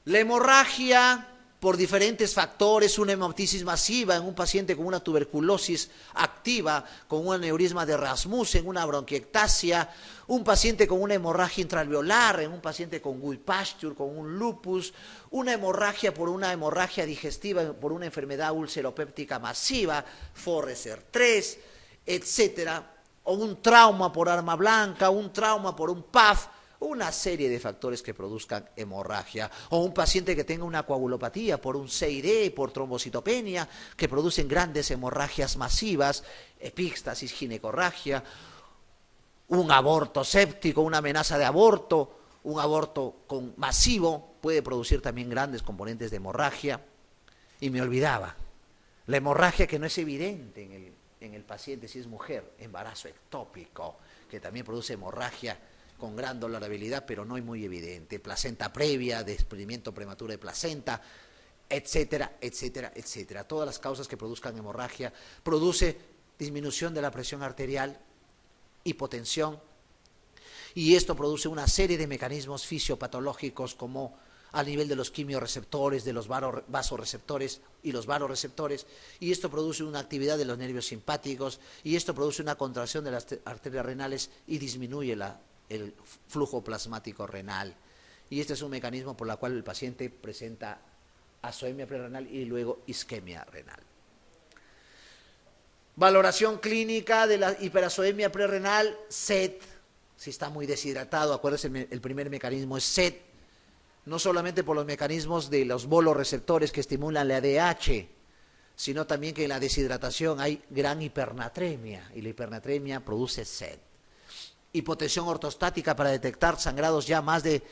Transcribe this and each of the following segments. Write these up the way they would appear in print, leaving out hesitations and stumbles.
La hemorragia, por diferentes factores, una hemoptisis masiva en un paciente con una tuberculosis activa, con un aneurisma de Rasmussen, una bronquiectasia, un paciente con una hemorragia intraalveolar, en un paciente con Guillain-Pasteur, con un lupus, una hemorragia por una hemorragia digestiva, por una enfermedad ulceropéptica masiva, Forrester 3, etcétera, o un trauma por arma blanca, un trauma por un PAF, una serie de factores que produzcan hemorragia, o un paciente que tenga una coagulopatía por un CID, por trombocitopenia, que producen grandes hemorragias masivas, epíxtasis, ginecorragia, un aborto séptico, una amenaza de aborto, un aborto masivo, puede producir también grandes componentes de hemorragia. Y me olvidaba, la hemorragia que no es evidente en el paciente si es mujer, embarazo ectópico, que también produce hemorragia con gran dolorabilidad, pero no es muy evidente, placenta previa, desprendimiento prematuro de placenta, etcétera, etcétera, etcétera. Todas las causas que produzcan hemorragia produce disminución de la presión arterial, hipotensión, y esto produce una serie de mecanismos fisiopatológicos como a nivel de los quimioreceptores, de los vasoreceptores y los varoreceptores, y esto produce una actividad de los nervios simpáticos, y esto produce una contracción de las arterias renales y disminuye el flujo plasmático renal. Y este es un mecanismo por el cual el paciente presenta azoemia prerenal y luego isquemia renal. Valoración clínica de la hiperazoemia prerenal, SED, si está muy deshidratado, acuérdense, el primer mecanismo es SED, no solamente por los mecanismos de los boloreceptores que estimulan la ADH, sino también que en la deshidratación hay gran hipernatremia, y la hipernatremia produce SED. Hipotensión ortostática para detectar sangrados ya más de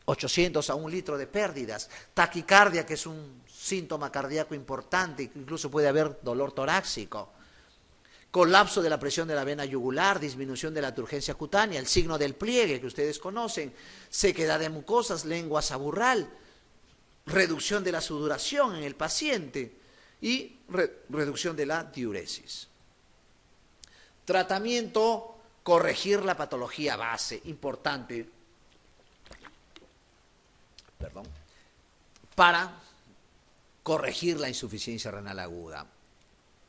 800 a 1 litro de pérdidas, taquicardia, que es un síntoma cardíaco importante, incluso puede haber dolor torácico, colapso de la presión de la vena yugular, disminución de la turgencia cutánea, el signo del pliegue que ustedes conocen, sequedad de mucosas, lengua saburral, reducción de la sudoración en el paciente y reducción de la diuresis. Tratamiento: corregir la patología base, importante, para corregir la insuficiencia renal aguda,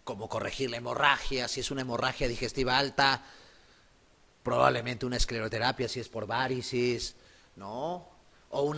como corregir la hemorragia, si es una hemorragia digestiva alta, probablemente una escleroterapia si es por varices, ¿no? O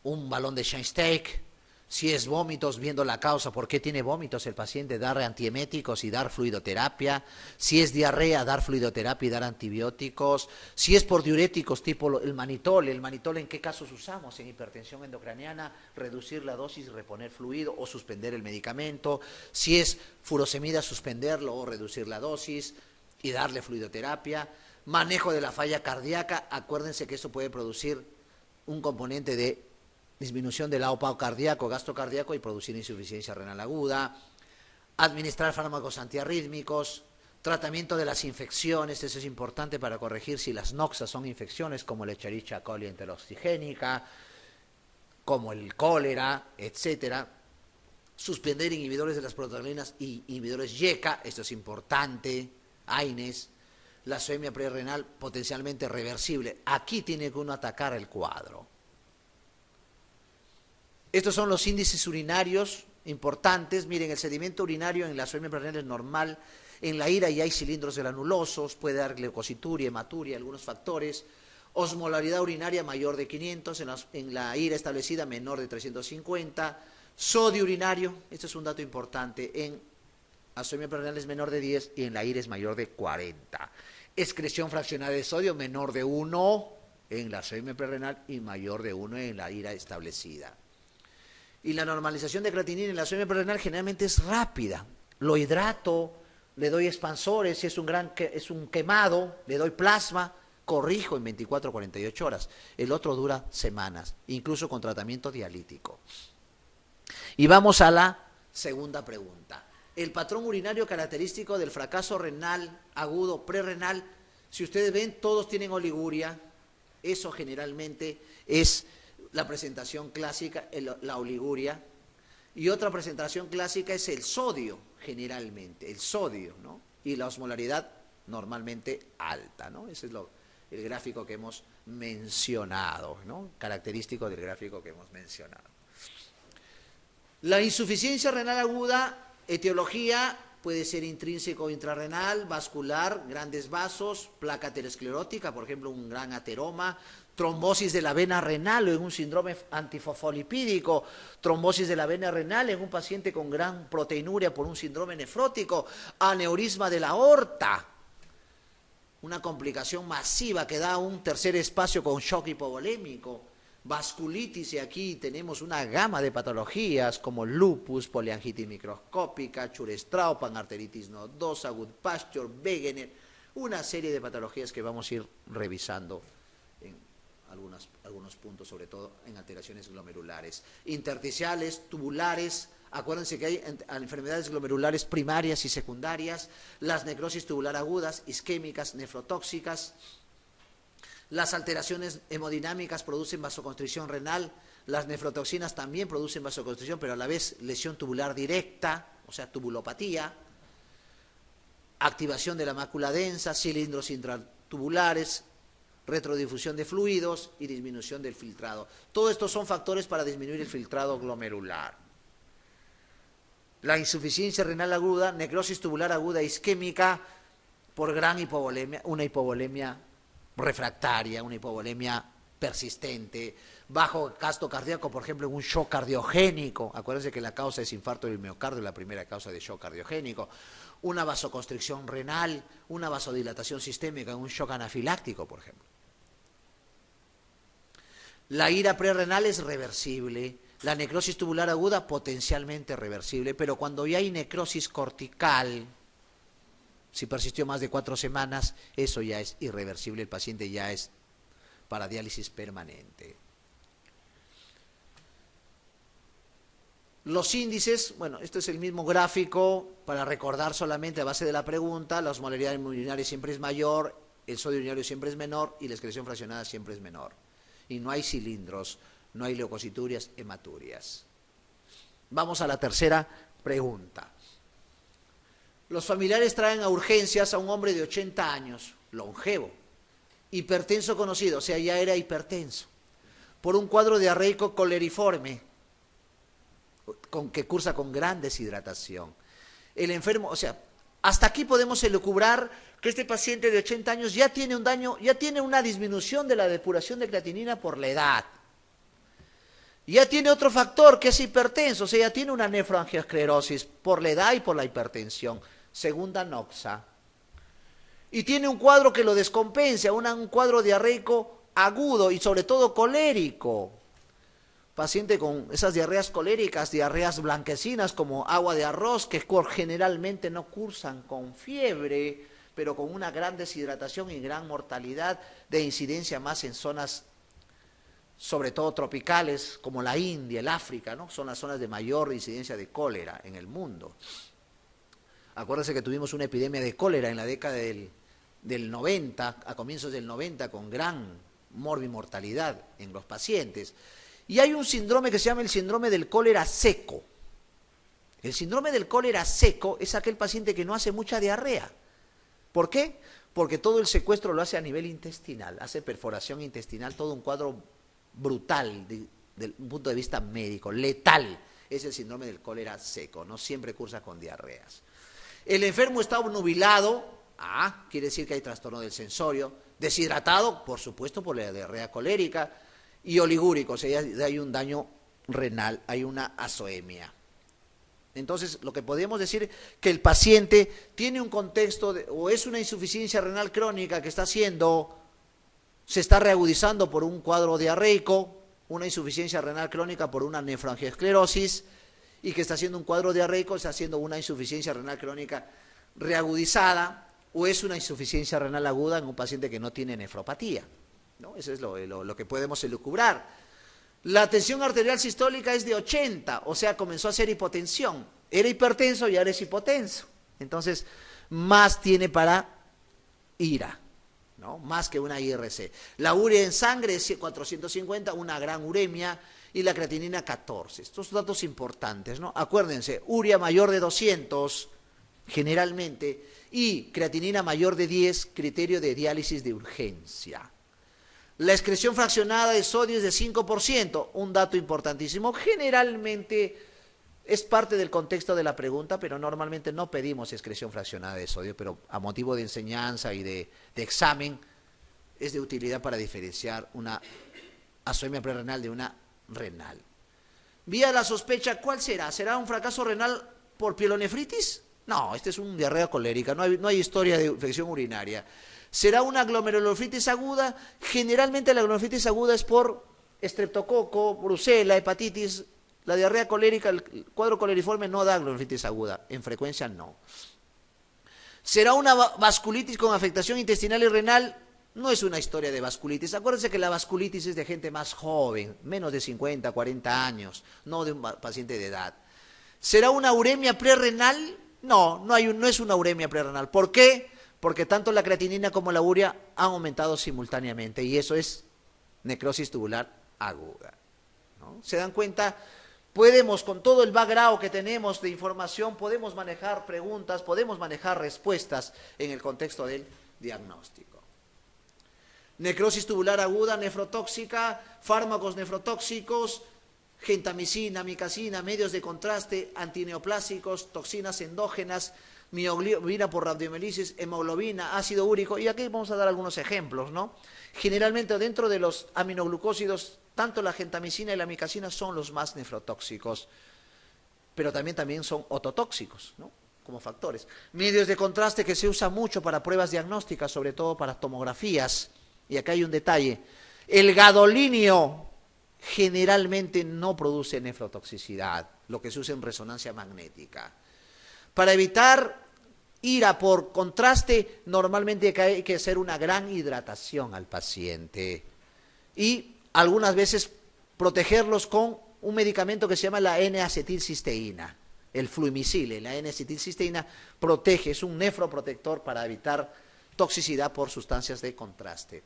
un balón de Scheinsteick, si es vómitos, viendo la causa, por qué tiene vómitos el paciente, dar antieméticos y dar fluidoterapia, si es diarrea, dar fluidoterapia y dar antibióticos, si es por diuréticos tipo el manitol ¿en qué casos usamos? En hipertensión endocraniana, reducir la dosis, reponer fluido o suspender el medicamento, si es furosemida, suspenderlo o reducir la dosis y darle fluidoterapia. Manejo de la falla cardíaca, acuérdense que esto puede producir un componente de disminución del AOPA cardíaco, gasto cardíaco y producir insuficiencia renal aguda. Administrar fármacos antiarrítmicos, tratamiento de las infecciones, eso es importante para corregir si las noxas son infecciones como la Escherichia coli enteroxigénica, como el cólera, etcétera. Suspender inhibidores de las proteínas y inhibidores YECA, esto es importante, AINES. La azoemia prerenal potencialmente reversible, aquí tiene que uno atacar el cuadro. Estos son los índices urinarios importantes. Miren, el sedimento urinario en la azoemia prerenal es normal. En la ira ya hay cilindros granulosos, puede dar glucosituria, hematuria, algunos factores. Osmolaridad urinaria mayor de 500, en la ira establecida menor de 350. Sodio urinario, este es un dato importante, en azoemia prerenal es menor de 10 y en la ira es mayor de 40. Excreción fraccionada de sodio menor de 1 en la azoemia prerenal y mayor de 1 en la ira establecida. Y la normalización de creatinina en la azoemia prerenal generalmente es rápida. Lo hidrato, le doy expansores, si es un quemado, le doy plasma, corrijo en 24 o 48 horas. El otro dura semanas, incluso con tratamiento dialítico. Y vamos a la segunda pregunta. El patrón urinario característico del fracaso renal agudo prerrenal, si ustedes ven, todos tienen oliguria. Eso generalmente es la presentación clásica, la oliguria. Y otra presentación clásica es el sodio, generalmente, el sodio, ¿no? Y la osmolaridad normalmente alta, ¿no? Ese es el gráfico que hemos mencionado, ¿no? Característico del gráfico que hemos mencionado. La insuficiencia renal aguda, etiología, puede ser intrínseco o intrarrenal, vascular, grandes vasos, placa aterosclerótica, por ejemplo, un gran ateroma, trombosis de la vena renal o en un síndrome antifosfolipídico, trombosis de la vena renal en un paciente con gran proteinuria por un síndrome nefrótico, aneurisma de la aorta, una complicación masiva que da un tercer espacio con shock hipovolémico, vasculitis, y aquí tenemos una gama de patologías como lupus, poliangitis microscópica, Churez-Strauss, panarteritis nodosa, Goodpasture, Wegener, una serie de patologías que vamos a ir revisando en algunos puntos, sobre todo en alteraciones glomerulares. Intersticiales, tubulares, acuérdense que hay enfermedades glomerulares primarias y secundarias, las necrosis tubular agudas, isquémicas, nefrotóxicas. Las alteraciones hemodinámicas producen vasoconstricción renal, las nefrotoxinas también producen vasoconstricción, pero a la vez lesión tubular directa, o sea, tubulopatía, activación de la mácula densa, cilindros intratubulares, retrodifusión de fluidos y disminución del filtrado. Todos estos son factores para disminuir el filtrado glomerular. La insuficiencia renal aguda, necrosis tubular aguda isquémica por gran hipovolemia, una hipovolemia refractaria, una hipovolemia persistente, bajo gasto cardíaco, por ejemplo, en un shock cardiogénico. Acuérdense que la causa es infarto del miocardio, la primera causa de shock cardiogénico. Una vasoconstricción renal, una vasodilatación sistémica en un shock anafiláctico, por ejemplo. La ira prerrenal es reversible, la necrosis tubular aguda potencialmente reversible, pero cuando ya hay necrosis cortical, si persistió más de 4 semanas, eso ya es irreversible, el paciente ya es para diálisis permanente. Los índices, bueno, este es el mismo gráfico para recordar solamente a base de la pregunta, la osmolaridad urinaria siempre es mayor, el sodio urinario siempre es menor y la excreción fraccionada siempre es menor. Y no hay cilindros, no hay leucociturias, hematurias. Vamos a la tercera pregunta. Los familiares traen a urgencias a un hombre de 80 años, longevo, hipertenso conocido, o sea, ya era hipertenso, por un cuadro diarreico coleriforme, que cursa con gran deshidratación. El enfermo, o sea, hasta aquí podemos elucubrar que este paciente de 80 años ya tiene un daño, ya tiene una disminución de la depuración de creatinina por la edad. Ya tiene otro factor que es hipertenso, o sea, ya tiene una nefroangiosclerosis por la edad y por la hipertensión, segunda noxa. Y tiene un cuadro que lo descompensa, un cuadro diarreico agudo y sobre todo colérico. Paciente con esas diarreas coléricas, diarreas blanquecinas como agua de arroz, que generalmente no cursan con fiebre, pero con una gran deshidratación y gran mortalidad de incidencia más en zonas, sobre todo tropicales, como la India, el África, ¿no? Son las zonas de mayor incidencia de cólera en el mundo. Acuérdense que tuvimos una epidemia de cólera en la década del 90, a comienzos del 90, con gran morbimortalidad en los pacientes. Y hay un síndrome que se llama el síndrome del cólera seco. El síndrome del cólera seco es aquel paciente que no hace mucha diarrea. ¿Por qué? Porque todo el secuestro lo hace a nivel intestinal, hace perforación intestinal, todo un cuadro brutal desde un punto de vista médico, letal. Es el síndrome del cólera seco, no siempre cursa con diarreas. El enfermo está obnubilado, quiere decir que hay trastorno del sensorio, deshidratado, por supuesto, por la diarrea colérica, y oligúrico, o sea, hay un daño renal, hay una azoemia. Entonces, lo que podemos decir que el paciente tiene un contexto o es una insuficiencia renal crónica que se está reagudizando por un cuadro diarreico, una insuficiencia renal crónica por una nefroangiosclerosis, y que está haciendo un cuadro diarreico, está haciendo una insuficiencia renal crónica reagudizada, o es una insuficiencia renal aguda en un paciente que no tiene nefropatía, ¿no? Eso es lo que podemos elucubrar. La tensión arterial sistólica es de 80, o sea, comenzó a ser hipotensión. Era hipertenso y ahora es hipotenso. Entonces, más tiene para IRA, ¿no? Más que una IRC. La urea en sangre es 450, una gran uremia, y la creatinina 14. Estos son datos importantes, ¿no? Acuérdense, urea mayor de 200, generalmente, y creatinina mayor de 10, criterio de diálisis de urgencia. La excreción fraccionada de sodio es de 5%, un dato importantísimo. Generalmente es parte del contexto de la pregunta, pero normalmente no pedimos excreción fraccionada de sodio, pero a motivo de enseñanza y de examen es de utilidad para diferenciar una azoemia prerrenal de una renal. Vía de la sospecha, ¿cuál será? ¿Será un fracaso renal por pielonefritis? No, este es un diarrea colérica, no hay historia de infección urinaria. ¿Será una glomerulonefritis aguda? Generalmente la glomerulonefritis aguda es por estreptococo, brucela, hepatitis. La diarrea colérica, el cuadro coleriforme no da glomerulonefritis aguda, en frecuencia no. ¿Será una vasculitis con afectación intestinal y renal? No es una historia de vasculitis. Acuérdense que la vasculitis es de gente más joven, menos de 50, 40 años, no de un paciente de edad. ¿Será una uremia prerrenal? No, no es una uremia prerrenal. ¿Por qué? Porque tanto la creatinina como la urea han aumentado simultáneamente y eso es necrosis tubular aguda, ¿no? ¿Se dan cuenta? Podemos, con todo el background que tenemos de información, podemos manejar preguntas, podemos manejar respuestas en el contexto del diagnóstico. Necrosis tubular aguda, nefrotóxica, fármacos nefrotóxicos, gentamicina, amicacina, medios de contraste, antineoplásicos, toxinas endógenas, mioglobina por rhabdomiólisis, hemoglobina, ácido úrico, y aquí vamos a dar algunos ejemplos, ¿no? Generalmente dentro de los aminoglucósidos, tanto la gentamicina y la amicacina son los más nefrotóxicos, pero también son ototóxicos, ¿no? Como factores. Medios de contraste que se usa mucho para pruebas diagnósticas, sobre todo para tomografías, y acá hay un detalle, el gadolinio generalmente no produce nefrotoxicidad, lo que se usa en resonancia magnética. Para evitar ir a por contraste, normalmente hay que hacer una gran hidratación al paciente y algunas veces protegerlos con un medicamento que se llama la N-acetilcisteína, el fluimicil. La N-acetilcisteína protege, es un nefroprotector para evitar toxicidad por sustancias de contraste.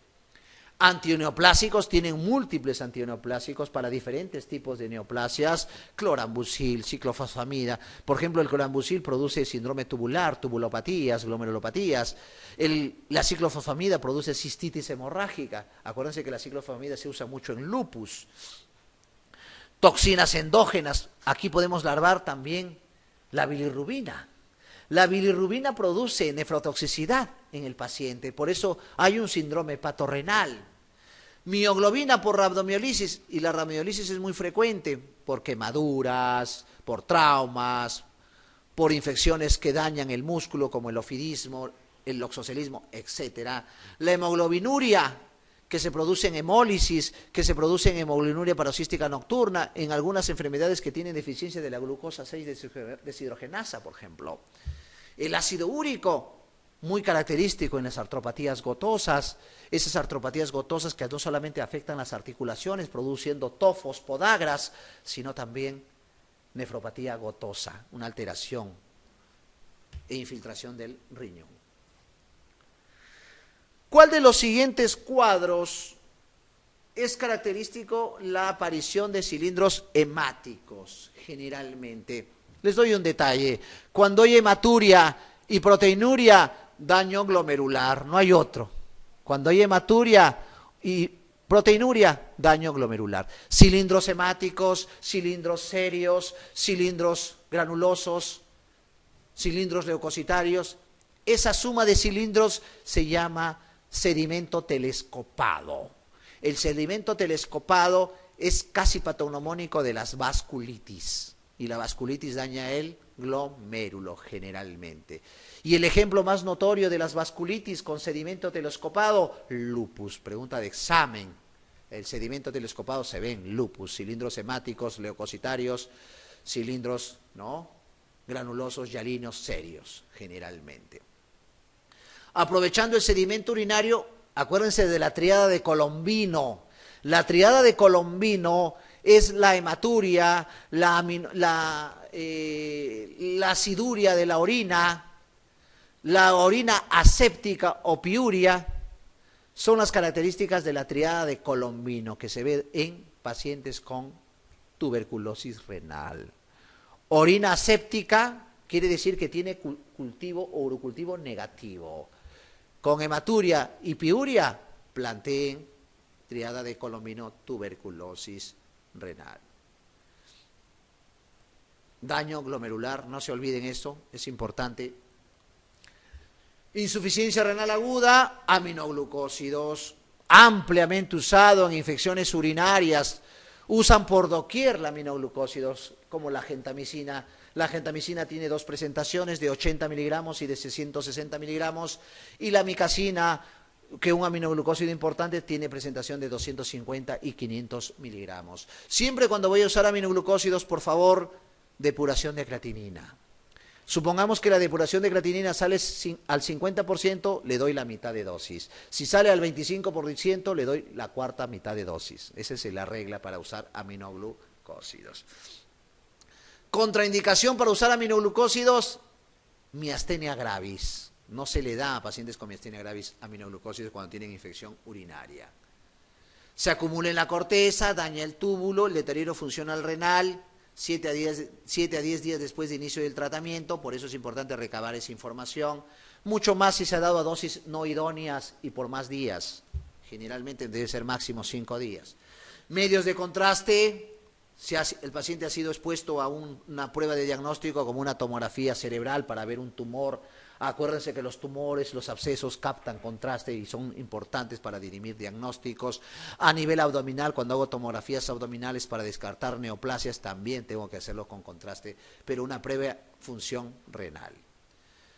Antineoplásicos, tienen múltiples antineoplásicos para diferentes tipos de neoplasias, clorambucil, ciclofosfamida. Por ejemplo, el clorambucil produce síndrome tubular, tubulopatías, glomerulopatías. La ciclofosfamida produce cistitis hemorrágica. Acuérdense que la ciclofosfamida se usa mucho en lupus. Toxinas endógenas, aquí podemos larvar también la bilirrubina. La bilirrubina produce nefrotoxicidad en el paciente, por eso hay un síndrome hepatorrenal. Mioglobina por rhabdomiólisis, y la rhabdomiólisis es muy frecuente por quemaduras, por traumas, por infecciones que dañan el músculo como el ofidismo, el loxocelismo, etc. La hemoglobinuria, que se produce en hemólisis, que se produce en hemoglobinuria paroxística nocturna, en algunas enfermedades que tienen deficiencia de la glucosa 6 deshidrogenasa, por ejemplo. El ácido úrico, muy característico en las artropatías gotosas, esas artropatías gotosas que no solamente afectan las articulaciones, produciendo tofos, podagras, sino también nefropatía gotosa, una alteración e infiltración del riñón. ¿Cuál de los siguientes cuadros es característico la aparición de cilindros hemáticos, generalmente? Les doy un detalle. Cuando hay hematuria y proteinuria, daño glomerular, no hay otro. Cuando hay hematuria y proteinuria, daño glomerular. Cilindros hemáticos, cilindros serios, cilindros granulosos, cilindros leucocitarios. Esa suma de cilindros se llama sedimento telescopado. El sedimento telescopado es casi patognomónico de las vasculitis. Y la vasculitis daña el glomérulo generalmente. Y el ejemplo más notorio de las vasculitis con sedimento telescopado, lupus. Pregunta de examen. El sedimento telescopado se ve en lupus, cilindros hemáticos, leucocitarios, cilindros, ¿no?, granulosos, hialinos, serios, generalmente. Aprovechando el sedimento urinario, acuérdense de la triada de Colombino. La triada de Colombino es la hematuria, la aciduria de la orina aséptica o piuria, son las características de la triada de Colombino que se ve en pacientes con tuberculosis renal. Orina aséptica, quiere decir que tiene cultivo o urocultivo negativo. Con hematuria y piuria, planteen triada de colombino, tuberculosis renal. Daño glomerular, no se olviden eso, es importante. Insuficiencia renal aguda, aminoglucósidos, ampliamente usado en infecciones urinarias. Usan por doquier la aminoglucósidos, como la gentamicina. La gentamicina tiene dos presentaciones, de 80 miligramos y de 660 miligramos. Y la micacina, que un aminoglucósido importante, tiene presentación de 250 y 500 miligramos. Siempre cuando voy a usar aminoglucósidos, por favor, depuración de creatinina. Supongamos que la depuración de creatinina sale al 50%, le doy la mitad de dosis. Si sale al 25%, le doy la cuarta mitad de dosis. Esa es la regla para usar aminoglucósidos. Contraindicación para usar aminoglucósidos, miastenia gravis. No se le da a pacientes con miastenia gravis aminoglucósidos cuando tienen infección urinaria. Se acumula en la corteza, daña el túbulo, el deterioro funcional renal, 7 a 10 días después de inicio del tratamiento, por eso es importante recabar esa información. Mucho más si se ha dado a dosis no idóneas y por más días. Generalmente debe ser máximo 5 días. Medios de contraste, si el paciente ha sido expuesto a una prueba de diagnóstico como una tomografía cerebral para ver un tumor. Acuérdense que los tumores, los abscesos captan contraste y son importantes para dirimir diagnósticos. A nivel abdominal, cuando hago tomografías abdominales para descartar neoplasias, también tengo que hacerlo con contraste, pero una previa función renal.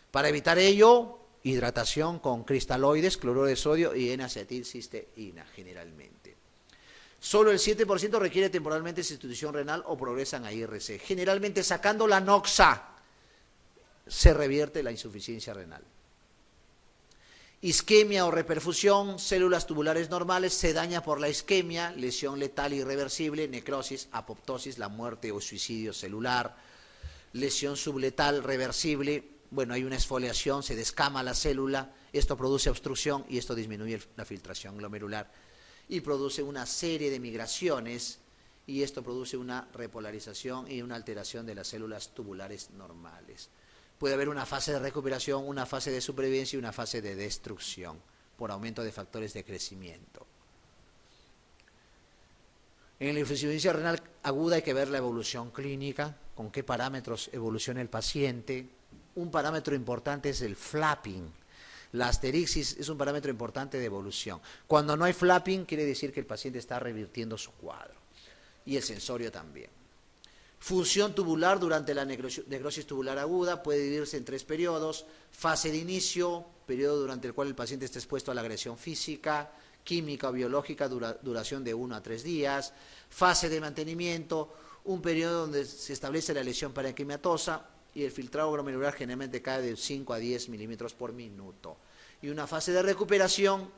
Para evitar ello, hidratación con cristaloides, cloruro de sodio y N-acetilcisteína generalmente. Solo el 7% requiere temporalmente sustitución renal o progresan a IRC. Generalmente sacando la noxa, se revierte la insuficiencia renal. Isquemia o reperfusión, células tubulares normales, se daña por la isquemia, lesión letal irreversible, necrosis, apoptosis, la muerte o suicidio celular, lesión subletal reversible, bueno, hay una exfoliación, se descama la célula, esto produce obstrucción y esto disminuye la filtración glomerular y produce una serie de migraciones y esto produce una repolarización y una alteración de las células tubulares normales. Puede haber una fase de recuperación, una fase de supervivencia y una fase de destrucción por aumento de factores de crecimiento. En la insuficiencia renal aguda hay que ver la evolución clínica, con qué parámetros evoluciona el paciente. Un parámetro importante es el flapping. La asterixis es un parámetro importante de evolución. Cuando no hay flapping, quiere decir que el paciente está revirtiendo su cuadro. Y el sensorio también. Función tubular durante la necrosis tubular aguda puede dividirse en 3 periodos. Fase de inicio, periodo durante el cual el paciente está expuesto a la agresión física, química o biológica, duración de 1 a 3 días. Fase de mantenimiento, un periodo donde se establece la lesión parenquimatosa y el filtrado glomerular generalmente cae de 5 a 10 milímetros por minuto. Y una fase de recuperación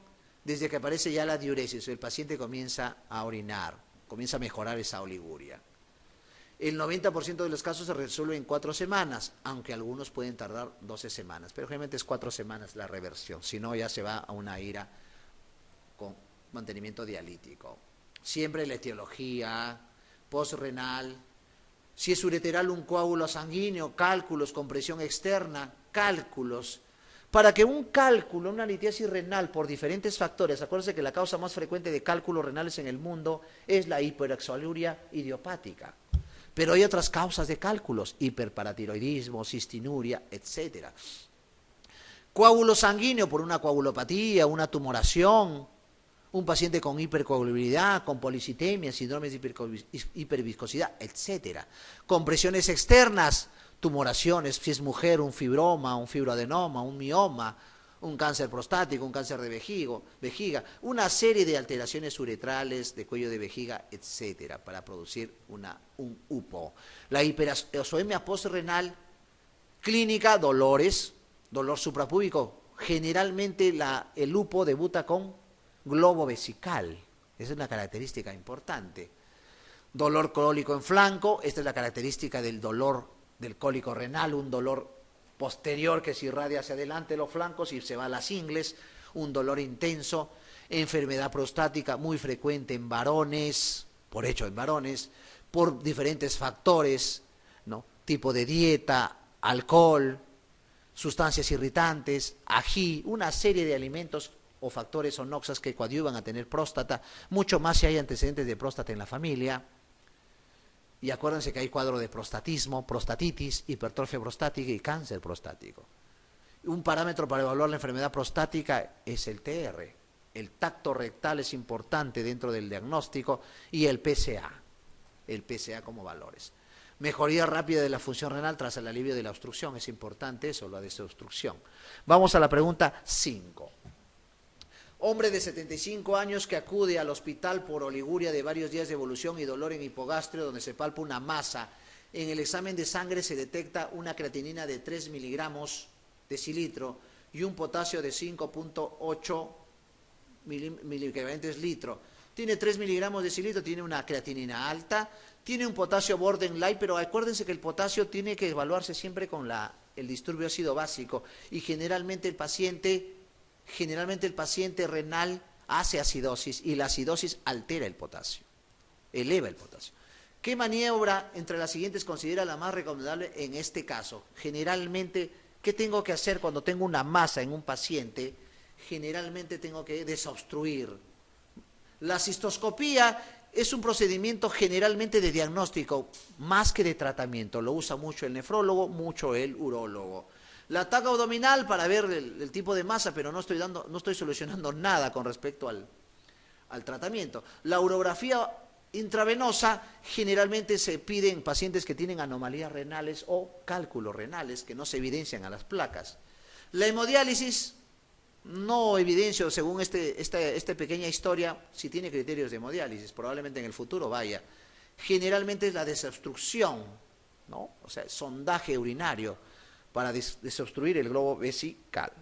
desde que aparece ya la diuresis, el paciente comienza a orinar, comienza a mejorar esa oliguria. El 90% de los casos se resuelve en 4 semanas, aunque algunos pueden tardar 12 semanas, pero generalmente es 4 semanas la reversión, si no ya se va a una ira con mantenimiento dialítico. Siempre la etiología, postrenal, si es ureteral un coágulo sanguíneo, cálculos con presión externa, cálculos. Para que un cálculo, una litiasis renal por diferentes factores, acuérdense que la causa más frecuente de cálculos renales en el mundo es la hiperexoluria idiopática. Pero hay otras causas de cálculos, hiperparatiroidismo, cistinuria, etc. Coágulo sanguíneo por una coagulopatía, una tumoración, un paciente con hipercoagulabilidad, con policitemia, síndromes de hiperviscosidad, etc. Compresiones externas, tumoraciones, si es mujer, un fibroma, un fibroadenoma, un mioma, un cáncer prostático, un cáncer de vejiga, una serie de alteraciones uretrales, de cuello de vejiga, etcétera, para producir un UPO. La hiperoxemia postrenal clínica, dolores, dolor suprapúbico. Generalmente el UPO debuta con globo vesical. Esa es una característica importante. Dolor cólico en flanco, esta es la característica del dolor del cólico renal, un dolor posterior que se irradia hacia adelante los flancos y se va a las ingles, un dolor intenso, enfermedad prostática muy frecuente en varones, por diferentes factores, ¿no? Tipo de dieta, alcohol, sustancias irritantes, ají, una serie de alimentos o factores o noxas que coadyuvan a tener próstata, mucho más si hay antecedentes de próstata en la familia. Y acuérdense que hay cuadro de prostatismo, prostatitis, hipertrofia prostática y cáncer prostático. Un parámetro para evaluar la enfermedad prostática es el TR. El tacto rectal es importante dentro del diagnóstico y el PSA como valores. Mejoría rápida de la función renal tras el alivio de la obstrucción, es importante eso, la desobstrucción. Vamos a la pregunta 5. Hombre de 75 años que acude al hospital por oliguria de varios días de evolución y dolor en hipogastrio donde se palpa una masa. En el examen de sangre se detecta una creatinina de 3 miligramos decilitro y un potasio de 5.8 miliequivalentes litro. Tiene 3 miligramos decilitro, tiene una creatinina alta, tiene un potasio borderline, pero acuérdense que el potasio tiene que evaluarse siempre con el disturbio ácido básico y generalmente el paciente renal hace acidosis y la acidosis altera el potasio, eleva el potasio. ¿Qué maniobra entre las siguientes considera la más recomendable en este caso? Generalmente, ¿qué tengo que hacer cuando tengo una masa en un paciente? Generalmente tengo que desobstruir. La cistoscopía es un procedimiento generalmente de diagnóstico, más que de tratamiento. Lo usa mucho el nefrólogo, mucho el urólogo. La taca abdominal para ver el tipo de masa, pero no estoy solucionando nada con respecto al tratamiento. La urografía intravenosa generalmente se pide en pacientes que tienen anomalías renales o cálculos renales que no se evidencian a las placas. La hemodiálisis no evidencio, según esta pequeña historia, si tiene criterios de hemodiálisis, probablemente en el futuro vaya. Generalmente es la desobstrucción, ¿no? O sea, sondaje urinario para desobstruir el globo vesical.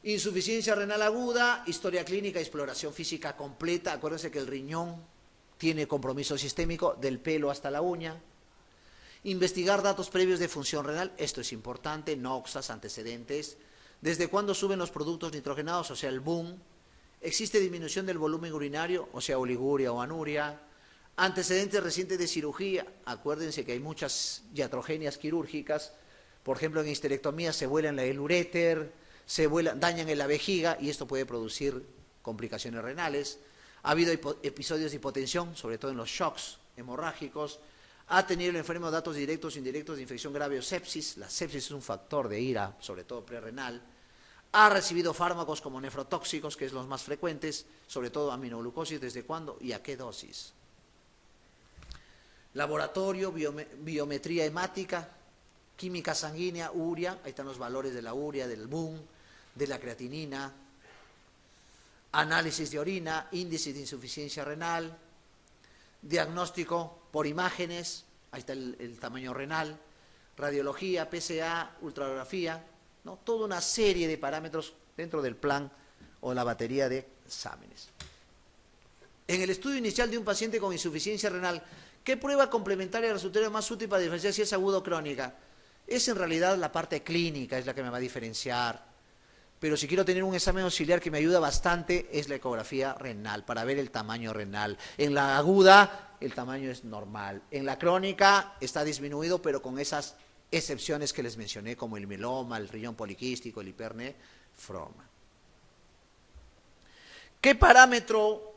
Insuficiencia renal aguda, historia clínica, exploración física completa. Acuérdense que el riñón tiene compromiso sistémico del pelo hasta la uña. Investigar datos previos de función renal, esto es importante, noxas, antecedentes. ¿Desde cuándo suben los productos nitrogenados? O sea, el boom. ¿Existe disminución del volumen urinario? O sea, oliguria o anuria. Antecedentes recientes de cirugía. Acuérdense que hay muchas iatrogenias quirúrgicas. Por ejemplo, en histerectomía se vuelan el uréter, dañan en la vejiga y esto puede producir complicaciones renales. Ha habido episodios de hipotensión, sobre todo en los shocks hemorrágicos. Ha tenido el enfermo datos directos e indirectos de infección grave o sepsis. La sepsis es un factor de ira, sobre todo prerrenal. Ha recibido fármacos como nefrotóxicos, que es los más frecuentes, sobre todo aminoglucosis, ¿desde cuándo y a qué dosis? Laboratorio, biometría hemática, química sanguínea, urea, ahí están los valores de la urea, del BUN, de la creatinina, análisis de orina, índice de insuficiencia renal, diagnóstico por imágenes, ahí está el tamaño renal, radiología, PSA, ultrasonografía, ¿no? Toda una serie de parámetros dentro del plan o la batería de exámenes. En el estudio inicial de un paciente con insuficiencia renal, ¿qué prueba complementaria resultaría más útil para diferenciar si es aguda o crónica? Es en realidad la parte clínica, es la que me va a diferenciar. Pero si quiero tener un examen auxiliar que me ayuda bastante, es la ecografía renal, para ver el tamaño renal. En la aguda, el tamaño es normal. En la crónica está disminuido, pero con esas excepciones que les mencioné, como el mieloma, el riñón poliquístico, el hipernefroma. ¿Qué parámetro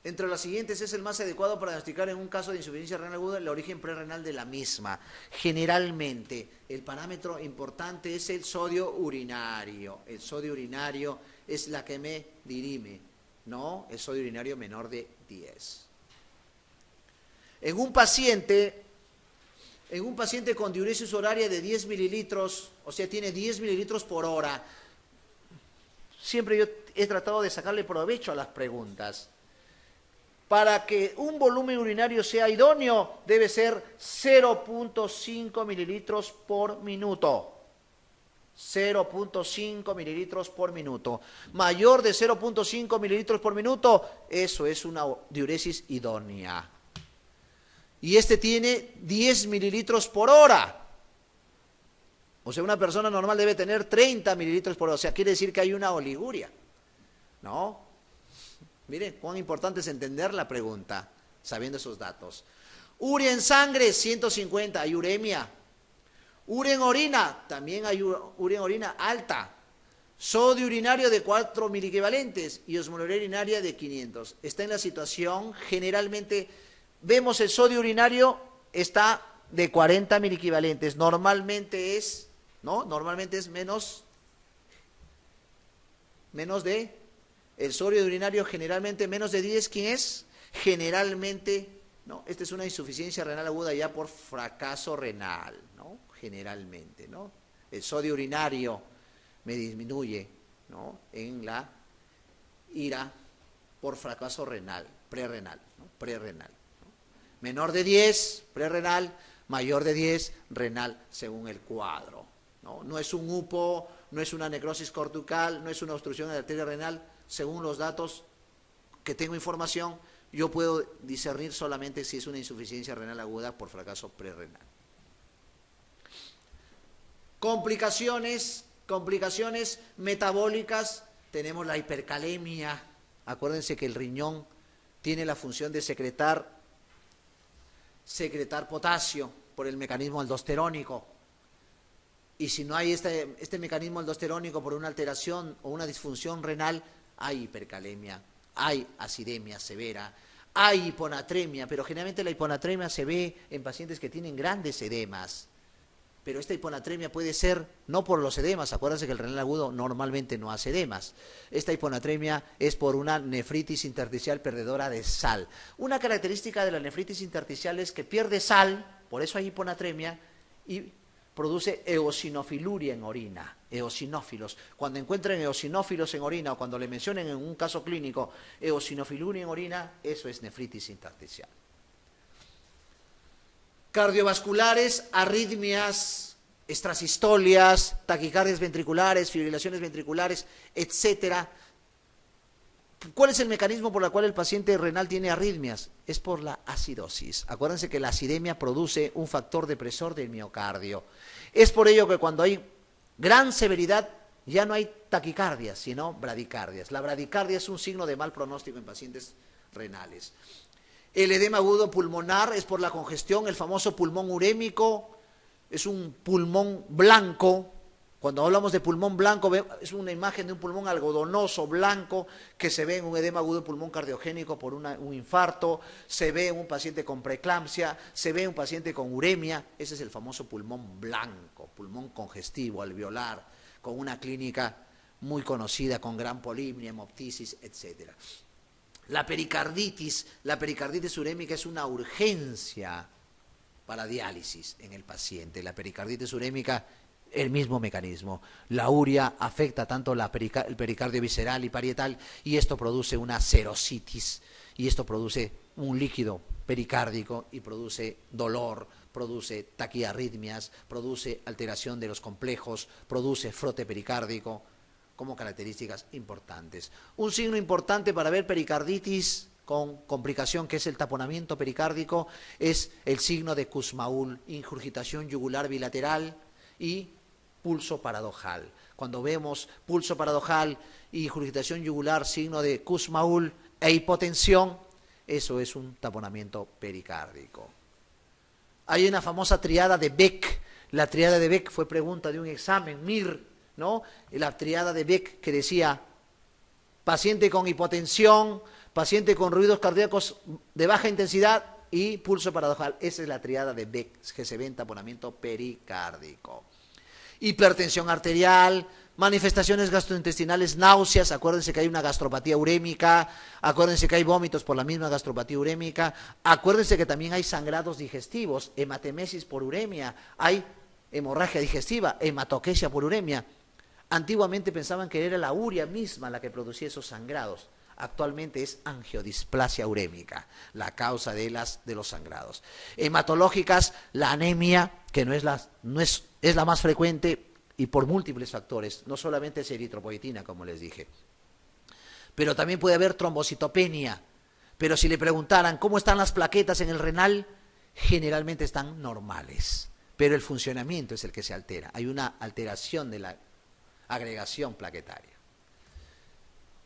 entre las siguientes es el más adecuado para diagnosticar en un caso de insuficiencia renal aguda el origen prerrenal de la misma? Generalmente, el parámetro importante es el sodio urinario. El sodio urinario es la que me dirime, ¿no? El sodio urinario menor de 10. En un paciente con diuresis horaria de 10 mililitros, o sea, tiene 10 mililitros por hora, siempre yo he tratado de sacarle provecho a las preguntas. Para que un volumen urinario sea idóneo, debe ser 0.5 mililitros por minuto. 0.5 mililitros por minuto. Mayor de 0.5 mililitros por minuto, eso es una diuresis idónea. Y este tiene 10 mililitros por hora. O sea, una persona normal debe tener 30 mililitros por hora. O sea, quiere decir que hay una oliguria, ¿no? Miren, cuán importante es entender la pregunta, sabiendo esos datos. Urea en sangre, 150, hay uremia. Urea en orina, también hay urea en orina alta. Sodio urinario de 4 miliequivalentes y osmolalidad urinaria de 500. Está en la situación, generalmente vemos el sodio urinario está de 40 miliequivalentes. Normalmente es, ¿no? Normalmente es menos de, el sodio urinario generalmente menos de 10, ¿quién es? Generalmente, ¿no? Esta es una insuficiencia renal aguda ya por fracaso renal, ¿no? Generalmente, ¿no? El sodio urinario me disminuye, ¿no? En la ira por fracaso renal, prerrenal, ¿no? Prerrenal, ¿no? Menor de 10, prerrenal, mayor de 10, renal, según el cuadro, ¿no? No es un UPO, no es una necrosis cortical, no es una obstrucción de la arteria renal, según los datos que tengo información, yo puedo discernir solamente si es una insuficiencia renal aguda por fracaso prerrenal. Complicaciones metabólicas, tenemos la hipercalemia. Acuérdense que el riñón tiene la función de secretar potasio por el mecanismo aldosterónico. Y si no hay este mecanismo aldosterónico por una alteración o una disfunción renal, hay hipercalemia, hay acidemia severa, hay hiponatremia, pero generalmente la hiponatremia se ve en pacientes que tienen grandes edemas. Pero esta hiponatremia puede ser no por los edemas, acuérdense que el renal agudo normalmente no hace edemas. Esta hiponatremia es por una nefritis intersticial perdedora de sal. Una característica de la nefritis intersticial es que pierde sal, por eso hay hiponatremia, y produce eosinofiluria en orina, eosinófilos. Cuando encuentren eosinófilos en orina o cuando le mencionen en un caso clínico eosinofiluria en orina, eso es nefritis intersticial. Cardiovasculares, arritmias, extrasistolias, taquicardias ventriculares, fibrilaciones ventriculares, etcétera. ¿Cuál es el mecanismo por el cual el paciente renal tiene arritmias? Es por la acidosis. Acuérdense que la acidemia produce un factor depresor del miocardio. Es por ello que cuando hay gran severidad ya no hay taquicardias, sino bradicardias. La bradicardia es un signo de mal pronóstico en pacientes renales. El edema agudo pulmonar es por la congestión, el famoso pulmón urémico, es un pulmón blanco. Cuando hablamos de pulmón blanco, es una imagen de un pulmón algodonoso, blanco, que se ve en un edema agudo de pulmón cardiogénico por un infarto, se ve en un paciente con preeclampsia, se ve en un paciente con uremia. Ese es el famoso pulmón blanco, pulmón congestivo, alveolar, con una clínica muy conocida, con gran polimnia, hemoptisis, etcétera. La pericarditis urémica es una urgencia para diálisis en el paciente. La pericarditis urémica, el mismo mecanismo. La urea afecta tanto el pericardio visceral y parietal y esto produce una serositis y esto produce un líquido pericárdico y produce dolor, produce taquiarritmias, produce alteración de los complejos, produce frote pericárdico, como características importantes. Un signo importante para ver pericarditis con complicación, que es el taponamiento pericárdico, es el signo de Kussmaul, ingurgitación yugular bilateral y pulso paradojal. Cuando vemos pulso paradojal y ingurgitación yugular, signo de Kussmaul e hipotensión, eso es un taponamiento pericárdico. Hay una famosa triada de Beck. La triada de Beck fue pregunta de un examen, MIR, ¿no? La triada de Beck que decía paciente con hipotensión, paciente con ruidos cardíacos de baja intensidad y pulso paradojal. Esa es la triada de Beck que se ve en taponamiento pericárdico. Hipertensión arterial, manifestaciones gastrointestinales, náuseas, acuérdense que hay una gastropatía urémica, acuérdense que hay vómitos por la misma gastropatía urémica, acuérdense que también hay sangrados digestivos, hematemesis por uremia, hay hemorragia digestiva, hematoquesia por uremia. Antiguamente pensaban que era la urea misma la que producía esos sangrados. Actualmente es angiodisplasia urémica, la causa de los sangrados. Hematológicas, la anemia, que es la más frecuente y por múltiples factores, no solamente es eritropoyetina, como les dije. Pero también puede haber trombocitopenia. Pero si le preguntaran cómo están las plaquetas en el renal, generalmente están normales. Pero el funcionamiento es el que se altera. Hay una alteración de la agregación plaquetaria.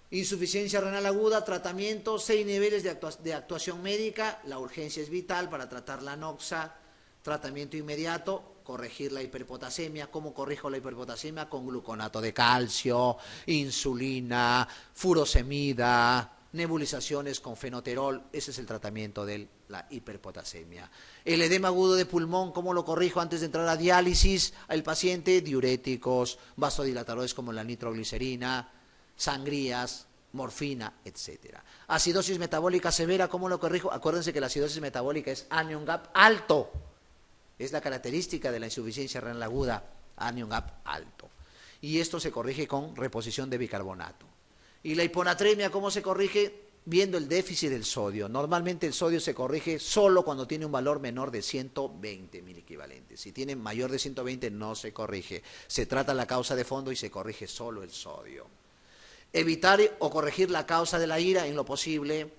Insuficiencia renal aguda, tratamiento, 6 niveles de actuación médica. La urgencia es vital para tratar la anoxia. Tratamiento inmediato, corregir la hiperpotasemia. ¿Cómo corrijo la hiperpotasemia? Con gluconato de calcio, insulina, furosemida, nebulizaciones con fenoterol. Ese es el tratamiento de la hiperpotasemia. El edema agudo de pulmón, ¿cómo lo corrijo antes de entrar a diálisis? Al paciente, diuréticos, vasodilatadores como la nitroglicerina, sangrías, morfina, etcétera. Acidosis metabólica severa, ¿cómo lo corrijo? Acuérdense que la acidosis metabólica es anion gap alto. Es la característica de la insuficiencia renal aguda, anion gap alto. Y esto se corrige con reposición de bicarbonato. Y la hiponatremia, ¿cómo se corrige? Viendo el déficit del sodio. Normalmente el sodio se corrige solo cuando tiene un valor menor de 120 miliequivalentes. Si tiene mayor de 120 no se corrige. Se trata la causa de fondo y se corrige solo el sodio. Evitar o corregir la causa de la ira en lo posible.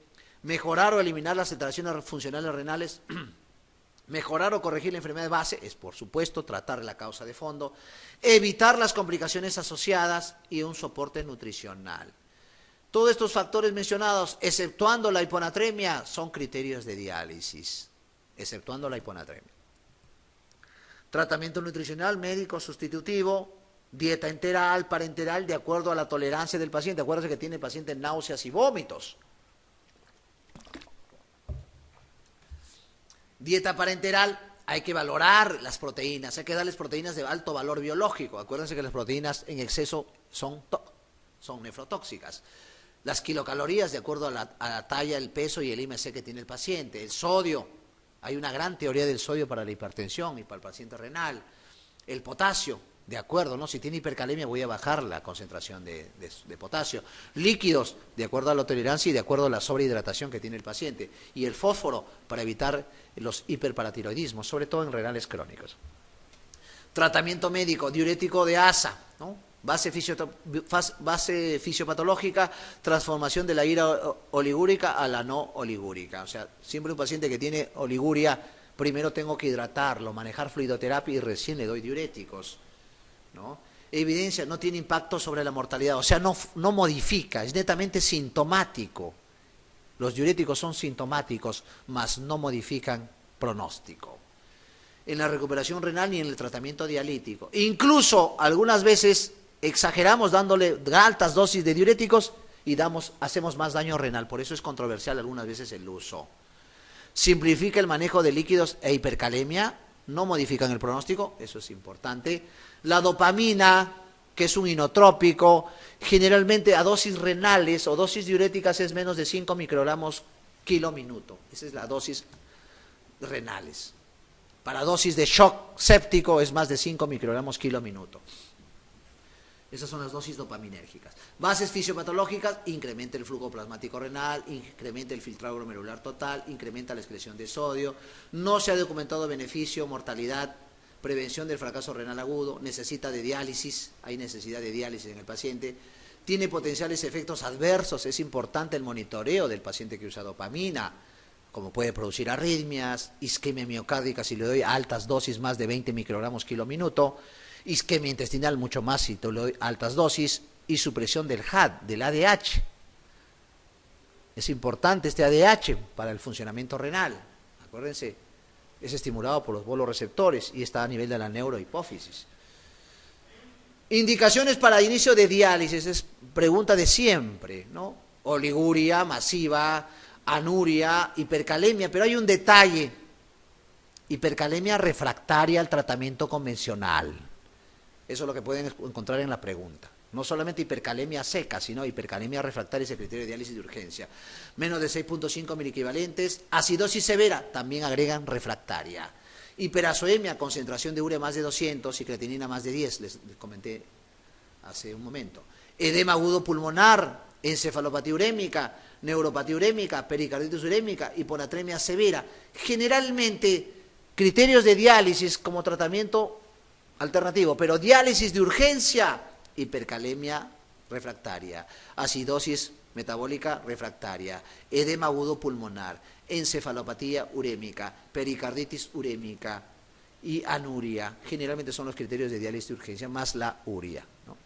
Mejorar o eliminar las alteraciones funcionales renales. Mejorar o corregir la enfermedad de base es, por supuesto, tratar la causa de fondo. Evitar las complicaciones asociadas y un soporte nutricional. Todos estos factores mencionados, exceptuando la hiponatremia, son criterios de diálisis, exceptuando la hiponatremia. Tratamiento nutricional, médico sustitutivo, dieta enteral, parenteral, de acuerdo a la tolerancia del paciente. Acuérdense que tiene el paciente náuseas y vómitos. Dieta parenteral, hay que valorar las proteínas, hay que darles proteínas de alto valor biológico. Acuérdense que las proteínas en exceso son nefrotóxicas. Las kilocalorías de acuerdo a la talla, el peso y el IMC que tiene el paciente. El sodio, hay una gran teoría del sodio para la hipertensión y para el paciente renal. El potasio, de acuerdo, ¿no? Si tiene hipercalemia voy a bajar la concentración de potasio. Líquidos, de acuerdo a la tolerancia y de acuerdo a la sobrehidratación que tiene el paciente. Y el fósforo, para evitar los hiperparatiroidismos, sobre todo en renales crónicos. Tratamiento médico, diurético de asa, ¿no? Base fisiopatológica, transformación de la ira oligúrica a la no oligúrica. O sea, siempre un paciente que tiene oliguria, primero tengo que hidratarlo, manejar fluidoterapia y recién le doy diuréticos, ¿no? Evidencia, no tiene impacto sobre la mortalidad, o sea, no modifica, es netamente sintomático. Los diuréticos son sintomáticos, mas no modifican pronóstico. En la recuperación renal ni en el tratamiento dialítico. Incluso algunas veces exageramos dándole altas dosis de diuréticos y hacemos más daño renal, por eso es controversial algunas veces el uso. Simplifica el manejo de líquidos e hipercalemia, no modifican el pronóstico, eso es importante. La dopamina, que es un inotrópico, generalmente a dosis renales o dosis diuréticas es menos de 5 microgramos kilo minuto, esa es la dosis renales. Para dosis de shock séptico es más de 5 microgramos kilo minuto. Esas son las dosis dopaminérgicas. Bases fisiopatológicas, incrementa el flujo plasmático renal, incrementa el filtrado glomerular total, incrementa la excreción de sodio, no se ha documentado beneficio, mortalidad, prevención del fracaso renal agudo, necesita de diálisis, hay necesidad de diálisis en el paciente, tiene potenciales efectos adversos, es importante el monitoreo del paciente que usa dopamina, como puede producir arritmias, isquemia miocárdica si le doy altas dosis, más de 20 microgramos kilo minuto, isquemia intestinal mucho más si te le doy altas dosis, y supresión del HAD, del ADH. Es importante este ADH para el funcionamiento renal, acuérdense, es estimulado por los boloreceptores y está a nivel de la neurohipófisis. Indicaciones para inicio de diálisis, es pregunta de siempre, ¿no? Oliguria masiva, anuria, hipercalemia, pero hay un detalle, hipercalemia refractaria al tratamiento convencional. Eso es lo que pueden encontrar en la pregunta. No solamente hipercalemia seca, sino hipercalemia refractaria es el criterio de diálisis de urgencia. Menos de 6.5 miliequivalentes. Acidosis severa, también agregan refractaria. Hiperazoemia, concentración de urea más de 200 y creatinina más de 10, les comenté hace un momento. Edema agudo pulmonar, encefalopatía urémica, neuropatía urémica, pericarditis urémica, hiponatremia severa. Generalmente, criterios de diálisis como tratamiento alternativo, pero diálisis de urgencia, hipercalemia refractaria, acidosis metabólica refractaria, edema agudo pulmonar, encefalopatía urémica, pericarditis urémica y anuria. Generalmente son los criterios de diálisis de urgencia más la urea, ¿no?